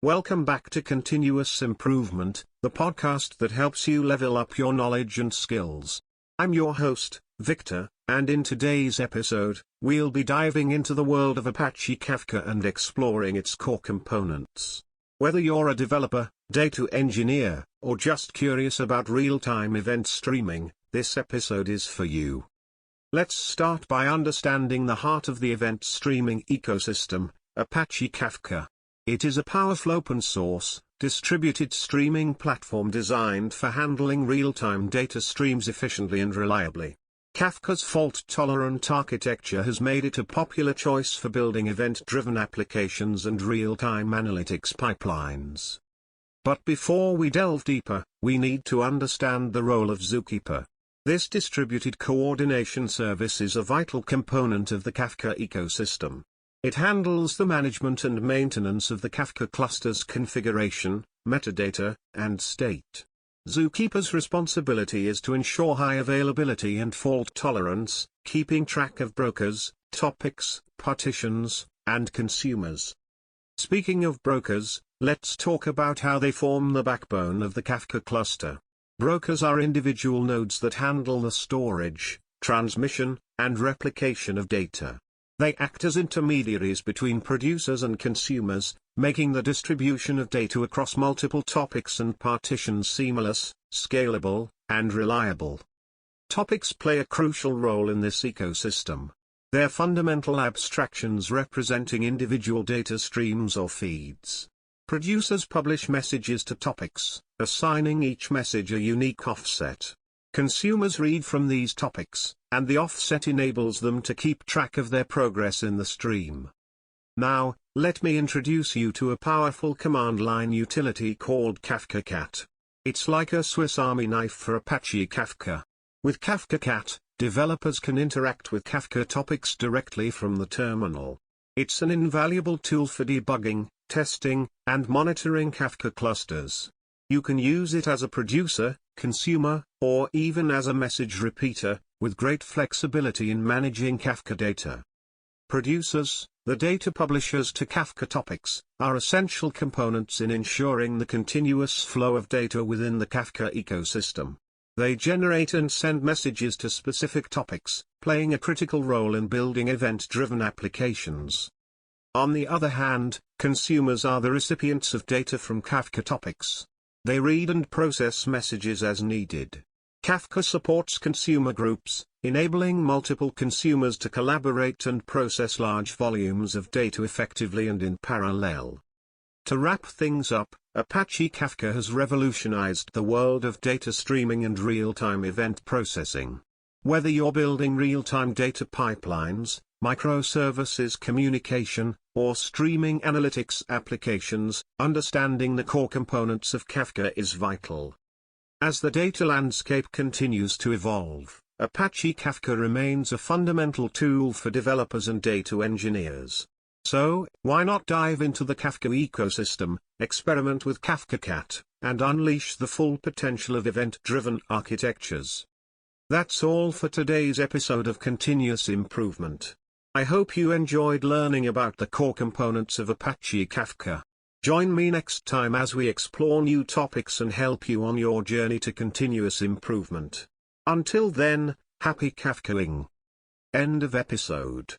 Welcome back to Continuous Improvement, the podcast that helps you level up your knowledge and skills. I'm your host, Victor, and in today's episode, we'll be diving into the world of Apache Kafka and exploring its core components. Whether you're a developer, data engineer, or just curious about real-time event streaming, this episode is for you. Let's start by understanding the heart of the event streaming ecosystem, Apache Kafka. It is a powerful open-source, distributed streaming platform designed for handling real-time data streams efficiently and reliably. Kafka's fault-tolerant architecture has made it a popular choice for building event-driven applications and real-time analytics pipelines. But before we delve deeper, we need to understand the role of Zookeeper. This distributed coordination service is a vital component of the Kafka ecosystem. It handles the management and maintenance of the Kafka cluster's configuration, metadata, and state. Zookeeper's responsibility is to ensure high availability and fault tolerance, keeping track of brokers, topics, partitions, and consumers. Speaking of brokers, let's talk about how they form the backbone of the Kafka cluster. Brokers are individual nodes that handle the storage, transmission, and replication of data. They act as intermediaries between producers and consumers, making the distribution of data across multiple topics and partitions seamless, scalable, and reliable. Topics play a crucial role in this ecosystem. They're fundamental abstractions representing individual data streams or feeds. Producers publish messages to topics, assigning each message a unique offset. Consumers read from these topics, and the offset enables them to keep track of their progress in the stream. Now, let me introduce you to a powerful command line utility called Kafkacat. It's like a Swiss Army knife for Apache Kafka. With Kafkacat, developers can interact with Kafka topics directly from the terminal. It's an invaluable tool for debugging, testing, and monitoring Kafka clusters. You can use it as a producer, consumer, or even as a message repeater, with great flexibility in managing Kafka data. Producers, the data publishers to Kafka topics, are essential components in ensuring the continuous flow of data within the Kafka ecosystem. They generate and send messages to specific topics, playing a critical role in building event-driven applications. On the other hand, consumers are the recipients of data from Kafka topics. They read and process messages as needed. Kafka supports consumer groups, enabling multiple consumers to collaborate and process large volumes of data effectively and in parallel. To wrap things up, Apache Kafka has revolutionized the world of data streaming and real-time event processing. Whether you're building real-time data pipelines, microservices communication, or streaming analytics applications, understanding the core components of Kafka is vital. As the data landscape continues to evolve, Apache Kafka remains a fundamental tool for developers and data engineers. So, why not dive into the Kafka ecosystem, experiment with Kafkacat, and unleash the full potential of event-driven architectures? That's all for today's episode of Continuous Improvement. I hope you enjoyed learning about the core components of Apache Kafka. Join me next time as we explore new topics and help you on your journey to continuous improvement. Until then, happy Kafkaing. End of episode.